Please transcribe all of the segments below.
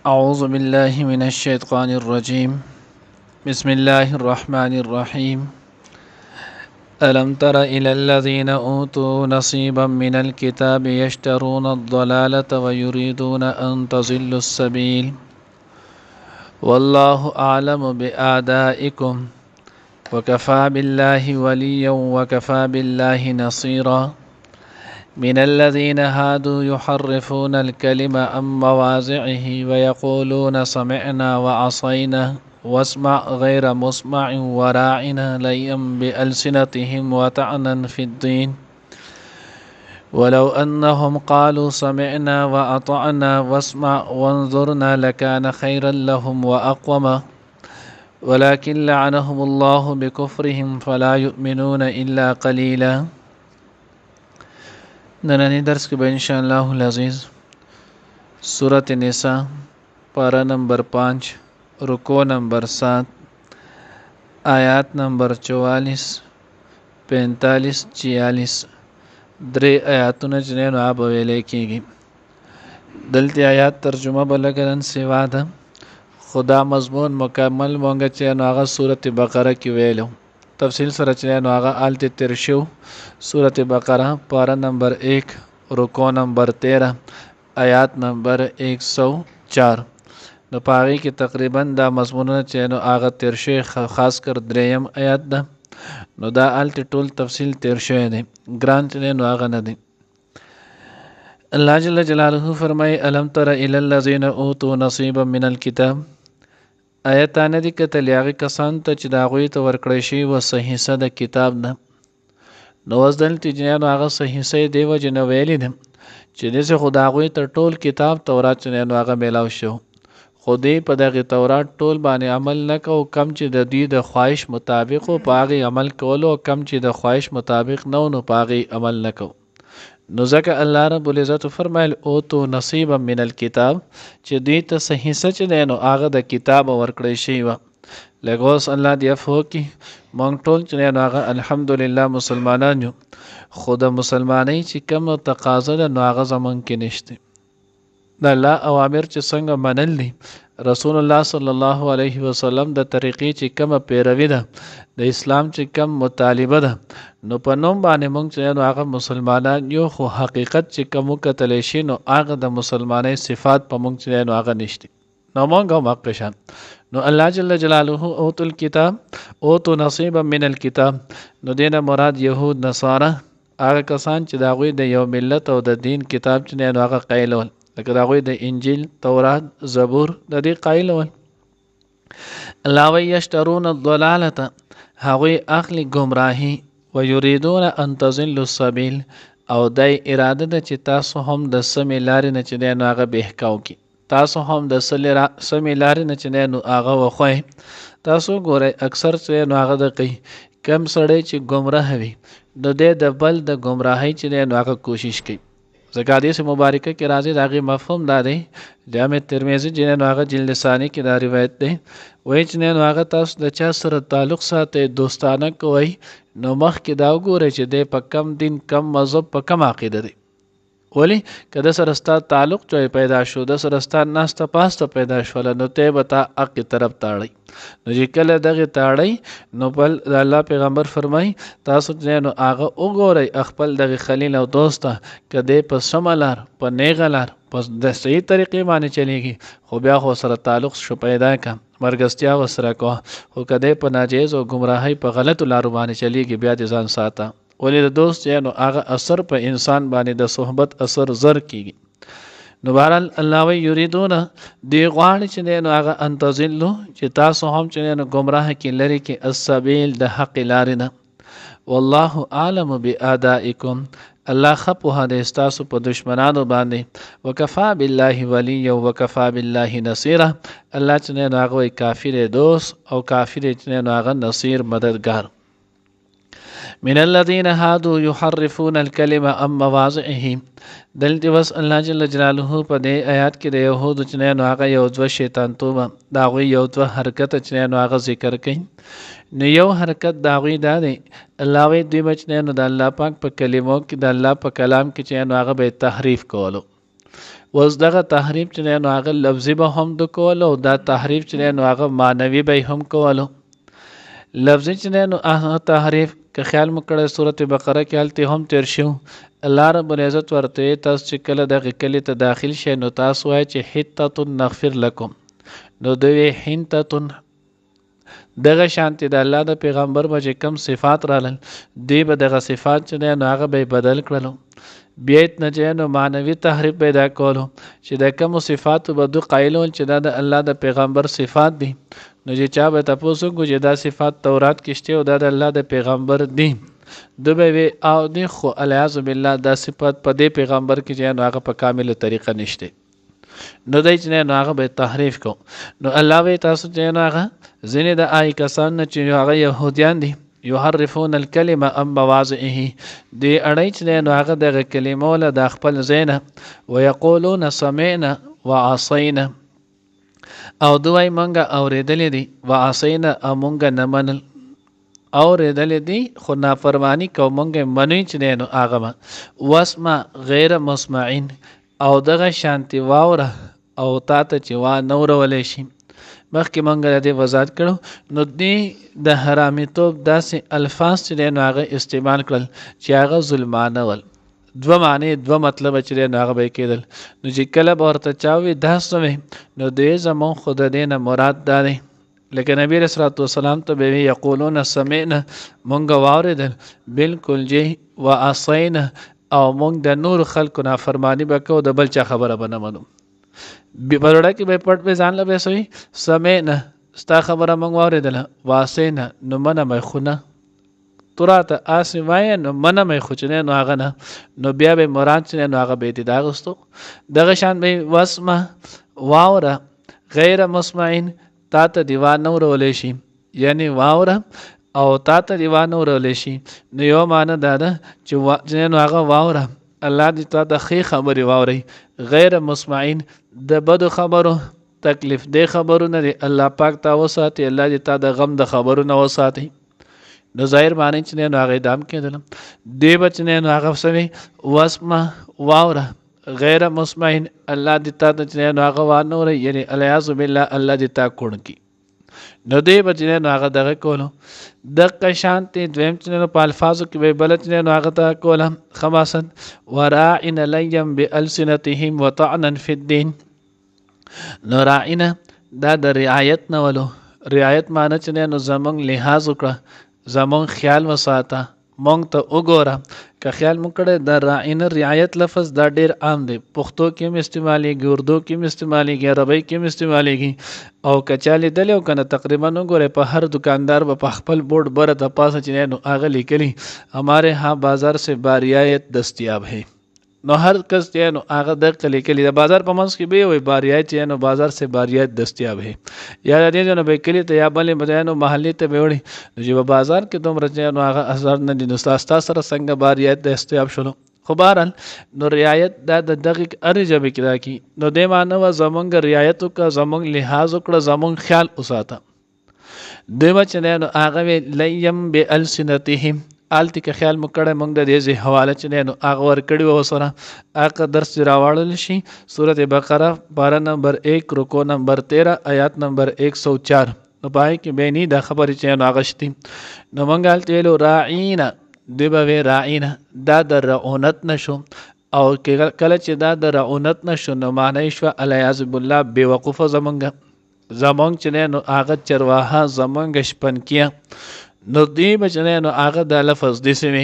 أعوذ بالله من الشيطان الرجيم بسم الله الرحمن الرحيم ألم تر إلى الذين أوتوا نصيبا من الكتاب يشترون الضلالة ويريدون أن تضلوا السبيل والله أعلم بأعدائكم وكفى بالله وليا وكفى بالله نصيرا من الذين هادوا يحرفون الكلم عن مواضعه ويقولون سمعنا وعصينا واسمع غير مسمع وراعنا ليا بألسنتهم وطعنا في الدين ولو أنهم قالوا سمعنا وأطعنا واسمع وانظرنا لكان خيرا لهم وأقوما ولكن لعنهم الله بكفرهم فلا يؤمنون إلا قليلا. نننی درس کې به ان شاء الله العزیز سورۃ النساء پارہ نمبر 5 رکوع نمبر 7 آیات نمبر 44 45 46 درې آیاتونه چې نو آب ویلې کېږي. دلته آیات ترجمه بلګرن سیوا ده خدا مضمون مکمل مونږ چې نو هغه سورۃ بقره کې ویلو تفصیل سره چې نو هغه آلت تیر شو. سورۃ بقره پارہ نمبر 1 رکوع نمبر 13 آیات نمبر 104 نو پاره کې تقریبا دا مضمونونه چې نو هغه تیر شي خاص کر دریم آیات ده نو دا آلت ټول تفصیل تیر شوی دی ګران چې نو هغه نه دی. الله جل جلاله فرمای الم تر الی الذین اوتوا نصیبا من الكتاب آیتانه دي کتل هغه کسان ته چې دا غوي ته ورکړی شي و صحیح صد کتاب نه نو وزدل تجنه هغه صحیح صد دیو جن ویل دي چې دغه خدا غوي ته ټول کتاب تورات چې نو هغه میلاو شو خودی په دغه تورات ټول باندې عمل نکاو کم چې د دې د خواهش مطابق او پاغي عمل کولو کم چې د خواهش مطابق نو پاغي عمل نکاو. نو ځکه الله رب العزت فرمایل او تو نصیبا من الكتاب چې دې ته صحیح سچ دی نو هغه د کتاب ورکړی شي و لګوس الله دی افو کی مونږ ټول چې نو هغه الحمدلله مسلمانان یو خود مسلمانۍ چې کوم تقاضا ده نو هغه زمون کې نشته د الله اوامر چې څنګه منل دي رسول الله صلی الله علیه وسلم د طریقې چې کوم پیروي ده د اسلام چې کوم مطالبه ده نو په نوم باندې مونږ چې نو هغه مسلمانان یو خو حقیقت چې کوم کتل شي نو هغه د مسلمانۍ صفات په مونږ چې نو هغه نشته نو مونږ هم حقشان نو الله جل جلاله اوتل کتاب اوتو نصیبا من الكتاب نو دینه مراد يهود نصارا هغه کسان چې دا غوي د یو ملت او د دین کتاب چې نو هغه قایلول لکه دا غوي د انجیل تورات زبور د دې قایلول الله وی یشترون الضلاله هغوی اخلی گمراهی و یریدون ان تضلوا السبیل او دای اراده ده چې تاسو هم د سمې لارې نه چې نو هغه بهکاو کی تاسو هم د سمې لارې نه چې نو هغه وخوي تاسو ګورئ اکثر چې نو هغه د کوي کم سړی چې گمراه وي د دې د بل د گمراهی چې نو هغه کوشش کوي. ځکه حدیث مبارکه کې راځي داغه مفهوم دا دی جامع ترمذی جن هغه جلد ثانی کې دا روایت دی وای چې نو هغه تاسو د چا سره تعلق ساتي دوستانه کوي نو مخ کې دا وګورئ چې د په کم دین کم مذهب په کم عقیده دی ولی کله سره ست تعلق چوي پیدا شو د سره ست ناسته پاسته پیدا شول نو ته بتا حق طرف تاړي نو چې کله دغه تاړي نو بل الله پیغمبر فرمای تاسو نو هغه وګورئ خپل دغه خلیل او دوسته کده په سملار په نیغلار پس د صحیح طریقې باندې چلیږي خو بیا خو سره تعلق شو پیدا کا مرګستیا وسره کو خو کده په ناجیز او گمراهی په غلط لارو باندې چلیږي بیا د ځان ساته ولی د دوست نو هغه اثر په انسان باندې د صحبت اثر زر کیږي. نو بهرحال الله وی یریدون دی غواړي چې نو هغه انتظلوا چې تاسو هم چې نو گمراه کې لري کې السبیل د حق لارې نه والله اعلم باعدائکم الله خپوه د استاسو په دشمنانو باندې وکفا بالله ولی او وکفا بالله نصيرا الله چې نو هغه کافر دوست او کافر چې نو هغه نصير مددگار. من الذين هادوا يحرفون الكلمه عن مواضعه دلته وس الله جل جلاله په دې آیات کې د يهود چې نو هغه یو ځو شیطان توبه دا غوي یو ځو حرکت چې نو هغه ذکر کړي نو یو حرکت دا غوي دا دی الله وی دوی بچ نو د الله پاک په کلمو کې د الله په کلام کې چې نو هغه به تحریف کولو اوس دغه تحریف چې دی نو هغه لفظي به هم د کولو او دا تحریف چې دی نو هغه معنوي به هم کولو. لفظي چې دی نو هغه تحریف که خیال مو کړی سورت بقره کې هلته هم تیر شو. الله رب العزت ورته تاسو چې کله دغه کلي ته داخل شئ نو تاسو وایئ چې حتة نغفر لکم، نو دوی حنتة دغه شانتي د الله د پیغمبر به چې کم صفات رالل دوی به دغه صفات چې دی نو هغه به بدل کړلو. بیا نه چې نو معنوي تحریف پیدا کولو چې د کومو صفاتو به دو قایلول چې دا د الله د پیغمبر صفات دي، نو چې چا به تپوس وکړو چې دا صفات تورات کې شته او دا د الله د پیغمبر دي، دو به وي او دي خو الیاذ بالله دا صفات په دې پیغمبر کې چې نو هغه په کامله طریقه نشته، نو دی چې نو هغه به تحریف کو. نو الله وی تاسو چې نو هغه ځینې د آی کسان نه چې هغه يهوديان دي یحرفون الکلمه عن مواضعه، دی اړی چې نو هغه دغه کلمو له د خپل ځای ويقولون سمعنا وعصينا، او دوی مونږه اورېدلې دي وعصينا او مونږه نه منل، اورېدلې دي خو نافرمانی کو مونږه منی چې نو هغه واسمع غیر مسمعين، او دغه شانتی واوره او تا ته چې وا نورولې شي. مخکې مونږ د دې وضاحت کړو. نو دې د حرامیتوب داسې الفاظ چې دی نو هغه استعمال کړل چې هغه ظلمانه ول، دوه معنی دوه مطلب چې دی نو هغه به کېدل. نو چې کله به ورته چا وي دا څه وی نو دې زمون خو د دې نه مراد دا دی لکه نبی علیه الصلاة والسلام ته به وي یقولون سمعنا مونږ واورېدل بالکل جی وعصینا او مونږ د نور خلکو نافرماني به کوو د بل چا خبره به نه منو. بروړه کې به پټ به ځان له به سوي سمعنا ستا خبره مونږ واورېدله وعصینا نو منه مې خو نه توراته آسی وایه نو منه مې خو چې نو هغه نه، نو بیا به مراد چې نو هغه به دې دا غوستو. دغه شان به واسمه واوره غیر مسمعين تا ته دیوان نه ورولې شي، یعنی واوره او تا ته دیوان نه ورولې شي. نو یو معنی دا ده چې نو هغه واوره الله دې تا د ښې خبرې واورئ، غیر مسمعين د بدو خبرو تکلیف دې خبرو نه دی الله پاک تا وساتي، الله دې تا د غم د خبرو نه وساتي. نو ظاهر معنی چې نو هغه دام کېدل دی بچ نو هغه سوي واسمه واوره غیر مسمعين الله دې تا د نو هغه وانه یعنی الیاذ بالله الله دې تا کون کی. نو دی بچ نو هغه دغه کولو د شانتي دویم چې نو په الفاظو کې به بلت نو هغه تا کوله خباست وراعن لیم بالسنتهم وطعنا في الدين. نو راعنا دا د رعایت نه ولو، رعایت معنی چې نو زمونږ لحاظ وکړه زمون خیال وساته مونږ ته وګوره. که خیال مو کړی د راعینه رعایت لفظ دا ډیر عام دی، پښتو کې هم استعمالیږي، اردو کې هم استعمالیږي، عربی کې هم استعمالیږي، او که چا لیدلی او که نه تقریبا وګورئ په هر دکاندار به په خپل بورډ بره د پاسه چې نو هغه لیکلي ہمارے ہاں بازار سے باریایت دستیاب ہے. نو هر کس چې نو هغه دغه لیکلي د بازار په منځ کې به وي باریایت چې نو بازار سے باریایت دستیاب ہے، یا دې نو به کلی ته یا بلې بدایانو محلي ته به وړي نو چې په بازار کې دومره چې نو هغه اثر نه دي نو تاسو سره څنګه باریایت دستیاب شولو. خو بهرحال نو رعایت دا د دغه ارې ژبې کې دا کی نو دې معنی و زمونږ رعایت وکړه زمونږ لحاظ وکړه زمونږ خیال وساته. دوی چې نو هغه لیم بالسنتهم آلتی که خیال مو کړی مونږ د دې حواله چې نو هغه ورکړي وو سره هغه درس راوړل شي سورت بقره پارا نمبر 1 رکو نمبر 13 آیات نمبر 104. نو پای کې به نه د خبرې چې نو هغه شتي نو مونږ آلتی ویلو راعینا دی به راعینا دا د رعونت نشو، او کله چې دا د رعونت نشو نو معنی شو الیاذ بالله بے وقوفه زمونږ چې نو هغه چرواها زمونږ شپنکیه. نو دی بچنه نو هغه د لفظ دي سوي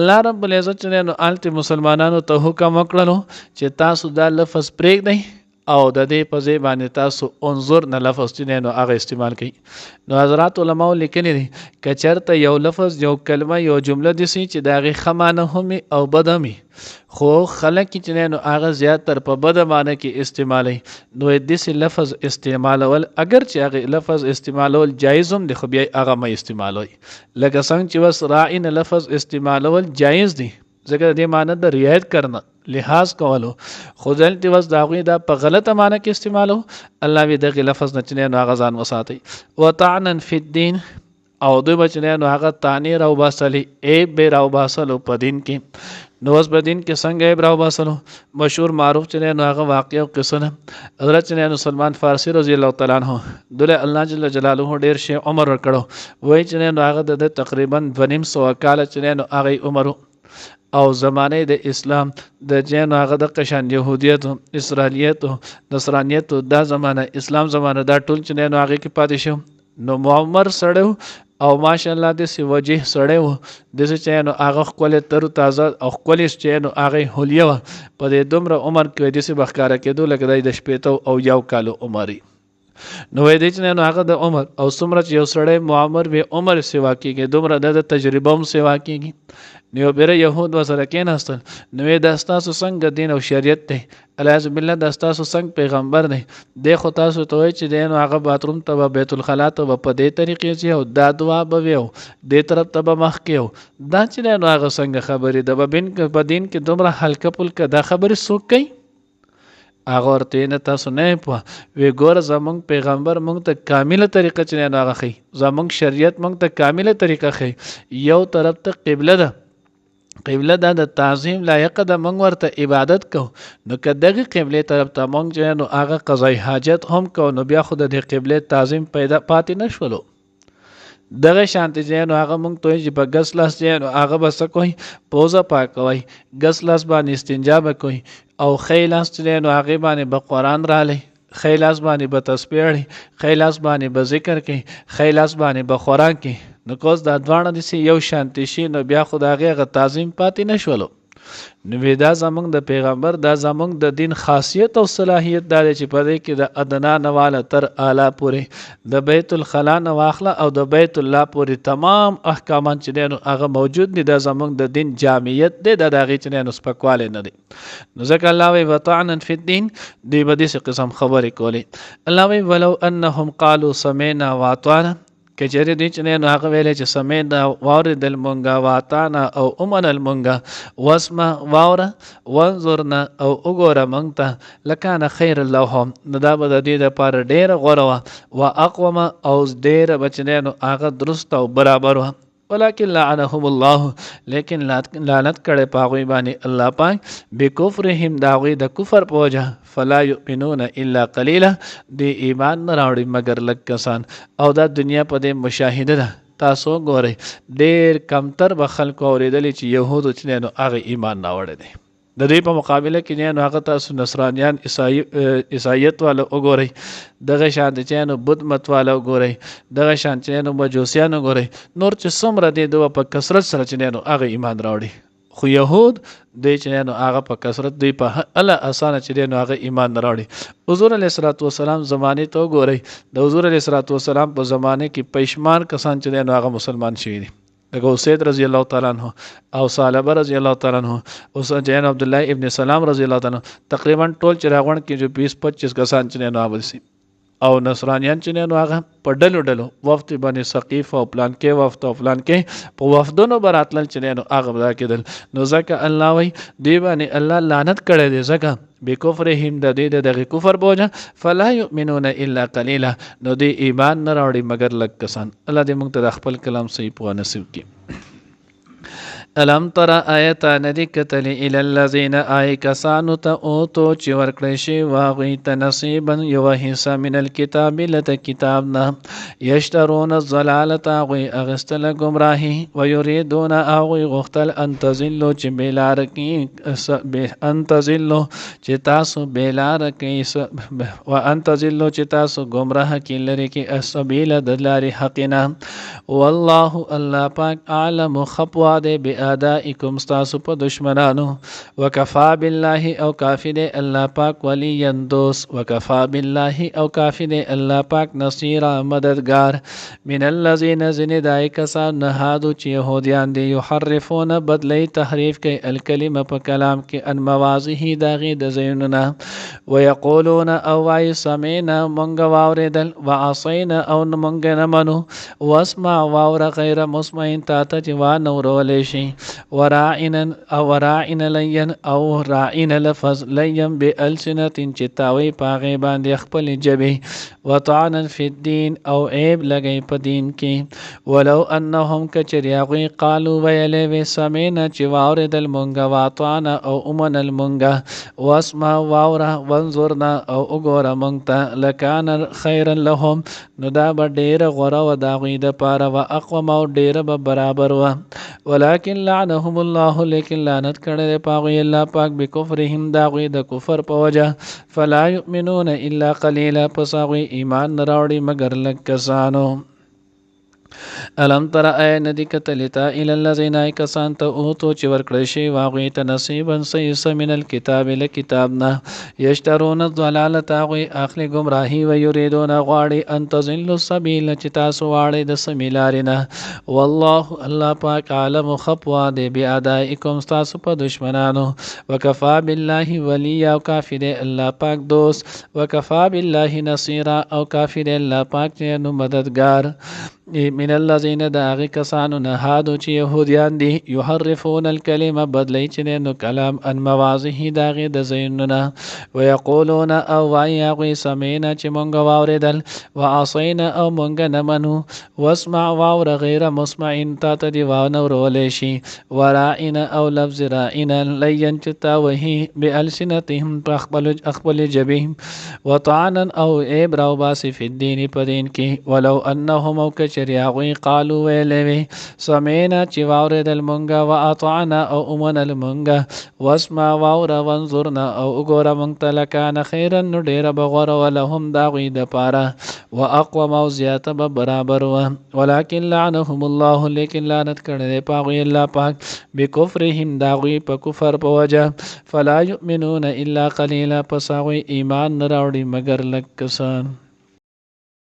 الله رب العزت چې نو آلتی مسلمانانو ته حکم وکړلو چې تاسو دا لفظ پرېږدئ او د دې په ځای باندې تاسو انظر نه لفظ چې نو هغه استعمال کړئ. نو حضرات علماء لیکلي دي که چېرته یو لفظ یو کلمه یو جمله دي سي چې د هغې ښه معنی هم او بده مي خو خلک چې نو هغه زیاتر په بده معنی کې استعمالوي نو داسې لفظ استعمالول اگر چې هغه لفظ استعمالول جایز هم دي خو بیا هغه مه استعمالوي. لکه څنګه چې بس راعین لفظ استعمالول جایز دي ځکه دې معنی د رعایت کرنا لحاظ کولو، خو دلته وس دا غوی دا په غلطه معنی کې استعمالو الله وی دغه لفظ نه چې نو هغه ځان وساتي. وطعنا فی الدین او دوی بچ نو هغه تانی راو باسلی ای به راو باسلو په دین کې. نو اوس په دین کې څنګه ابراو باسلو مشهور معروف چې نو هغه واقع او قصه ده. حضرت چې نو سلمان فارسی رضی الله تعالی عنہ دله الله جل جلاله ډیر شي عمر ورکړو وای چې نو هغه د تقریبا 2.5 کال چې نو هغه عمر او زمانه د اسلام د جن هغه د قشان يهوديت اسرائيليت نصرانيت دا زمانه اسلام زمانه دا ټول چې نو هغه کې پاتې شو نو معمر سړیو او ماشاءالله د سی وجه سړیو د چې نو هغه خپل تر تازه او خپل چې نو هغه هوليه په دې دومره عمر کې د سی بخکاره کېدو لکه د شپېتو او یو کالو عمرې نو وې دې چې نو هغه د عمر او څومره چې یو سړی معمر به عمر سیوا کېږي دومره د تجربه هم سیوا کېږي نو بیره يهود وسره کېناستل نو د تاسو څنګه دین او شریعت ته الیاذ بالله د تاسو څنګه پیغمبر دی د خو تاسو ته چې دین هغه باتروم ته بیت الخلا ته په دې طریقې چې او دا دعا به ویو د طرف ته مخ کېو دا چې نو هغه څنګه خبرې د بین په دین کې دومره حلقه پلکه دا خبرې څوک کوي هغه ورته نه تاسو نه په وی ګور زمونږ پیغمبر مونږ ته کامله طریقه چې نه هغه خي زمونږ شریعت مونږ ته کامله طریقه خي یو طرف ته قبله ده قبله دا د تعظیم لایق ده مونږ ورته عبادت کو نو که دغه قبله طرف ته مونږ چې نو هغه قضای حاجت هم کو نو بیا خود د قبله تعظیم پیدا پاتې نشولو دغه شانتي چې نو هغه مونږ ته چې په ګس لاس چې نو هغه بس کوي پوزه پاکوي ګس لاس باندې استنجا کوي او خیلاس چې نو هغه باندې به قران را لې خیلاس باندې به تسبیح خیلاس باندې به ذکر کوي خیلاس باندې به خوراک کوي نو کوز دا دوانه دي یو شانتي شي نو بیا خدای غ تعظیم پاتې نشولو نو دا زمونږ د پیغمبر دا زمونږ د دین خاصیت او صلاحیت دا چې په دې کې د ادنا نواله تر اعلی پورې د بیت الخلا نه واخله او د بیت الله پورې تمام احکامات چې نو هغه موجود دي دا زمونږ د دین جامعیت دی دا دغه چې نو سپکواله نه دي نو ځکه الله وی وطعنا فی الدین دی به دې قسم خبرې کولې الله وی ولو انهم قالوا سمعنا واطعنا کچری دی چې نو هغه ویلې چې سمعنا واردل مونږه واطعنا او امن المونږه واسمع واوره وانظرنا او وګوره مونږ ته لکان خیر اللهم نو دا به د دې لپاره ډېره غوره وا اقوم او ډېره بچنه نو هغه درست او برابر و ولكن لعنهم الله لیکن لعنت کړي پاغوي باندې الله پاک بکفرهم داوی د کفر پوجا فلا يؤمنون الا قليلا دی ایمان نه راوړي مگر لږ کسان او دا دنیا په دې مشاهده ده تاسو ګورئ ډېر کمتر به خلکو اورېدلی چې یهودو چې نو هغه ایمان نه وړی دی د دې په مقابله کې نه هغه تاسو نصرانیان عیسایت والا وګورئ دغه شان چې نو بت مت والا وګورئ دغه شان چې نو مجوسیان وګورئ نور چې څومره دي دوه په کثرت سره چې نو هغه ایمان راوړي خو يهود د چې نو هغه په کثرت دی په الله اسانه چې نو هغه ایمان راوړي حضور علیه الصلاۃ والسلام زمانه ته وګورئ د حضور علیه الصلاۃ والسلام په زمانه کې پېشمان کسان چې نو هغه مسلمان شوي دي لکه اسید رضی الله تعالی عنہ او ثعلبه رضی الله تعالی عنہ او جین عبد الله ابن سلام رضی الله تعالی عنہ تقریبا ټول چراغون کې جو 20-25 کسان چې نو اوسي او نصرانیان چې نو هغه په ډلو وفد باندې ثقيف او پلان کې وفد او پلان کې په وفدونو براتل چې نو هغه بدا کېدل نو ځکه الله وی دی باندې الله لعنت کړی دی ځکه بکفرهم د دې دغه کفر بوجا فلا يؤمنون الا قليلا نو دی ایمان نه راوړي مگر لږ کسان الله دې موږ ته خپل کلام صحیح په نصیب کړي الم تر آیت ندی کتل الى الذين آی کسانو ته اوتو چې ورکړی شي واغوی ته نصیبا یو حصہ من الكتاب لته کتاب نه یشترون الضلاله غوی اغستل گمراهی ويريدون اغوی غختل ان تزلوا چې بیلار کی ان تزلوا چې تاسو بیلار کی و ان تزلوا چې تاسو گمراه کی لري کی السبیل دلاری حقنا والله الله پاک عالم خپوا دې ادائکم استاسو په دشمنانو وکفا بالله او کافی دے الله پاک ولی دوست وکفا بالله او کافی دے الله پاک نصیر مددگار من الذین زن دای کسان نهادو چې يهوديان دي يحرفون بدلی تحریف کوي الکلمه په کلام کې ان مواضعه داغي د زیننا ويقولون او وای سمینا مونږ واوریدل وعصینا او مونږ نه منو واسمع واور غیر مسمعين تا ته چې وا نورولې شي وراعنا او وراعنا لين او راعنا لفظ لين بالسنه چتاوي پاغه باندې خپل جبه وطعنا في الدين او عیب لګی په دین کې ولو انهم کچریاغي قالو ویلې و سمینا چې واوریدل مونږه واطعنا او امن المونږه واسمع واورا وانظرنا او وګوره مونږ ته لکان خیرا لهم نو دا به ډیره غوره و د هغوی دپاره و اقوم او ډیره به برابر و ولکن لعنهم الله لیکن لعنت کړی دی په هغوی الله پاک بکفرهم د هغوی د کفر په وجه فلا یؤمنون الا قلیلا پس هغوی ایمان نه راوړي مګر لږ کسانو الم تر ای ندی کتلتا الی الذین کسان ته اوتو چې ورکړی شي واغوی ته نصیبا سیس من الکتاب لکتابنا یشترون الضلالة هغوی اخلی گمراهی و یریدون غواړي ان تضلوا السبیل چې تاسو واړئ د سمې لارې نه والله الله پاک عالم خپوا دی باعدائکم ستاسو په دشمنانو وکفا بالله ولی او کافی دی الله پاک دوست وکفا بالله نصیرا او کافی دی الله پاک چې نو مددگار من الذين داغي کسانو نه هادو چې يهوديان دي يحرفون الكلمه بدلی چې نو کلام ان مواضعه داغي د زینونه ويقولون او وایغي سمینا چې مونږ واوریدل وعصینا او مونږ نه منو واسمع واور غیر مسمعين تا ته دی وانه ورولې شي ورائنا او لفظ رائنا لين چتا وهي بالسنتهم خپل جبهم وطعنا او ابراو باسی فی الدین په دین کې ولو انهم او چریاغوی قالو ویلوی سمینا چې واوریدل مونږه و اطعنا او امنل مونږه واسمع واوره وانظرنا او وګوره مونږ ته لکان خیرا نو ډیره بغوره ولهم دا غوی د پاره و اقوم او زیاته به برابر و ولکن لعنهم الله لیکن لعنت کړی دی په هغوی الله پاک بکفرهم دا غوی په کفر په وجه فلا یؤمنون الا قلیلا پس هغوی ایمان نه راوړي مګر لږ کسان